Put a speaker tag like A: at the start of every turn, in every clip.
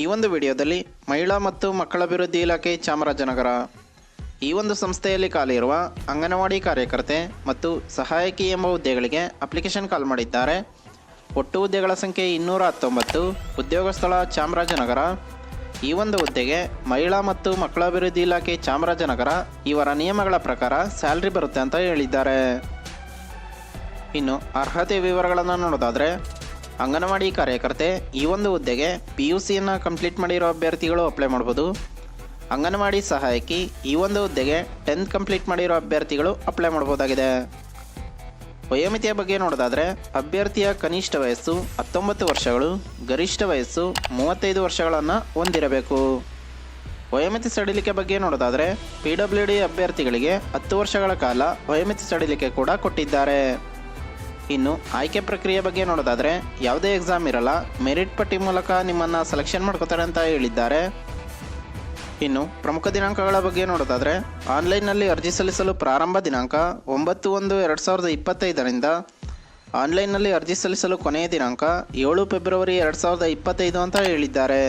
A: ಈ ಒಂದು ವಿಡಿಯೋದಲ್ಲಿ ಮಹಿಳಾ ಮತ್ತು ಮಕ್ಕಳ ಅಭಿವೃದ್ಧಿ ಇಲಾಖೆ ಚಾಮರಾಜನಗರ ಈ ಒಂದು ಸಂಸ್ಥೆಯಲ್ಲಿ ಖಾಲಿ ಇರುವ ಅಂಗನವಾಡಿ ಕಾರ್ಯಕರ್ತೆ ಮತ್ತು ಸಹಾಯಕಿ ಎಂಬ ಹುದ್ದೆಗಳಿಗೆ ಅಪ್ಲಿಕೇಶನ್ ಕಾಲ್ ಮಾಡಿದ್ದಾರೆ. ಒಟ್ಟು ಹುದ್ದೆಗಳ ಸಂಖ್ಯೆ 219. ಉದ್ಯೋಗ ಸ್ಥಳ ಚಾಮರಾಜನಗರ. ಈ ಒಂದು ಹುದ್ದೆಗೆ ಮಹಿಳಾ ಮತ್ತು ಮಕ್ಕಳ ಅಭಿವೃದ್ಧಿ ಇಲಾಖೆ ಚಾಮರಾಜನಗರ ಇವರ ನಿಯಮಗಳ ಪ್ರಕಾರ ಸ್ಯಾಲ್ರಿ ಬರುತ್ತೆ ಅಂತ ಹೇಳಿದ್ದಾರೆ. ಇನ್ನು ಅರ್ಹತೆ ವಿವರಗಳನ್ನು ನೋಡೋದಾದರೆ, ಅಂಗನವಾಡಿ ಕಾರ್ಯಕರ್ತೆ ಈ ಒಂದು ಹುದ್ದೆಗೆ PUCಯನ್ನು ಕಂಪ್ಲೀಟ್ ಮಾಡಿರೋ ಅಭ್ಯರ್ಥಿಗಳು ಅಪ್ಲೈ ಮಾಡ್ಬೋದು. ಅಂಗನವಾಡಿ ಸಹಾಯಕಿ ಈ ಒಂದು ಹುದ್ದೆಗೆ 10th ಕಂಪ್ಲೀಟ್ ಮಾಡಿರೋ ಅಭ್ಯರ್ಥಿಗಳು ಅಪ್ಲೈ ಮಾಡ್ಬೋದಾಗಿದೆ. ವಯೋಮಿತಿಯ ಬಗ್ಗೆ ನೋಡೋದಾದರೆ, ಅಭ್ಯರ್ಥಿಯ ಕನಿಷ್ಠ ವಯಸ್ಸು 19 ವರ್ಷಗಳು, ಗರಿಷ್ಠ ವಯಸ್ಸು 35 ವರ್ಷಗಳನ್ನು ಹೊಂದಿರಬೇಕು. ವಯೋಮಿತಿ ಸಡಿಲಿಕೆ ಬಗ್ಗೆ ನೋಡೋದಾದರೆ, PWD ಅಭ್ಯರ್ಥಿಗಳಿಗೆ 10 ವರ್ಷಗಳ ಕಾಲ ವಯೋಮಿತಿ ಸಡಿಲಿಕೆ ಕೂಡ ಕೊಟ್ಟಿದ್ದಾರೆ. ಇನ್ನು ಆಯ್ಕೆ ಪ್ರಕ್ರಿಯೆ ಬಗ್ಗೆ ನೋಡೋದಾದರೆ, ಯಾವುದೇ ಎಕ್ಸಾಮ್ ಇರಲ್ಲ, ಮೆರಿಟ್ ಪಟ್ಟಿ ಮೂಲಕ ನಿಮ್ಮನ್ನು ಸೆಲೆಕ್ಷನ್ ಮಾಡ್ಕೋತಾರೆ ಅಂತ ಹೇಳಿದ್ದಾರೆ. ಇನ್ನು ಪ್ರಮುಖ ದಿನಾಂಕಗಳ ಬಗ್ಗೆ ನೋಡೋದಾದರೆ, ಆನ್ಲೈನ್ನಲ್ಲಿ ಅರ್ಜಿ ಸಲ್ಲಿಸಲು ಪ್ರಾರಂಭ ದಿನಾಂಕ 9/1/2025ರಿಂದ ಆನ್ಲೈನ್ನಲ್ಲಿ ಅರ್ಜಿ ಸಲ್ಲಿಸಲು ಕೊನೆಯ ದಿನಾಂಕ 7 ಫೆಬ್ರವರಿ 2025 ಅಂತ ಹೇಳಿದ್ದಾರೆ.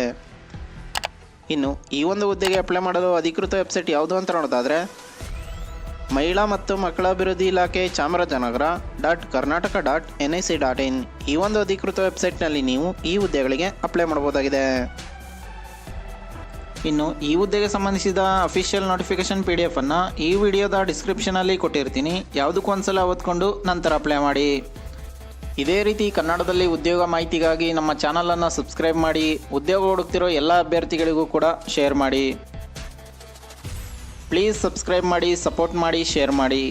A: ಇನ್ನು ಈ ಒಂದು ಹುದ್ದೆಗೆ ಅಪ್ಲೈ ಮಾಡಲು ಅಧಿಕೃತ ವೆಬ್ಸೈಟ್ ಯಾವುದು ಅಂತ ನೋಡೋದಾದರೆ, ಮಹಿಳಾ ಮತ್ತು ಮಕ್ಕಳ ಅಭಿವೃದ್ಧಿ ಇಲಾಖೆ ಚಾಮರಾಜನಗರ .karnataka.nic.in ಈ ಒಂದು ಅಧಿಕೃತ ವೆಬ್ಸೈಟ್ನಲ್ಲಿ ನೀವು ಈ ಹುದ್ದೆಗಳಿಗೆ ಅಪ್ಲೈ ಮಾಡಬಹುದಾಗಿದೆ. ಇನ್ನು ಈ ಹುದ್ದೆಗೆ ಸಂಬಂಧಿಸಿದ ಅಫಿಷಿಯಲ್ ನೋಟಿಫಿಕೇಶನ್ PDF ಅನ್ನು ಈ ವಿಡಿಯೋದ ಡಿಸ್ಕ್ರಿಪ್ಷನಲ್ಲಿ ಕೊಟ್ಟಿರ್ತೀನಿ. ಯಾವುದಕ್ಕೂ ಒಂದ್ಸಲ ಓದ್ಕೊಂಡು ನಂತರ ಅಪ್ಲೈ ಮಾಡಿ. ಇದೇ ರೀತಿ ಕನ್ನಡದಲ್ಲಿ ಉದ್ಯೋಗ ಮಾಹಿತಿಗಾಗಿ ನಮ್ಮ ಚಾನಲನ್ನು ಸಬ್ಸ್ಕ್ರೈಬ್ ಮಾಡಿ. ಉದ್ಯೋಗ ಹುಡುಕ್ತಿರೋ ಎಲ್ಲ ಅಭ್ಯರ್ಥಿಗಳಿಗೂ ಕೂಡ ಶೇರ್ ಮಾಡಿ. ಪ್ಲೀಸ್ ಸಬ್ಸ್ಕ್ರೈಬ್ ಮಾಡಿ, ಸಪೋರ್ಟ್ ಮಾಡಿ, ಶೇರ್ ಮಾಡಿ.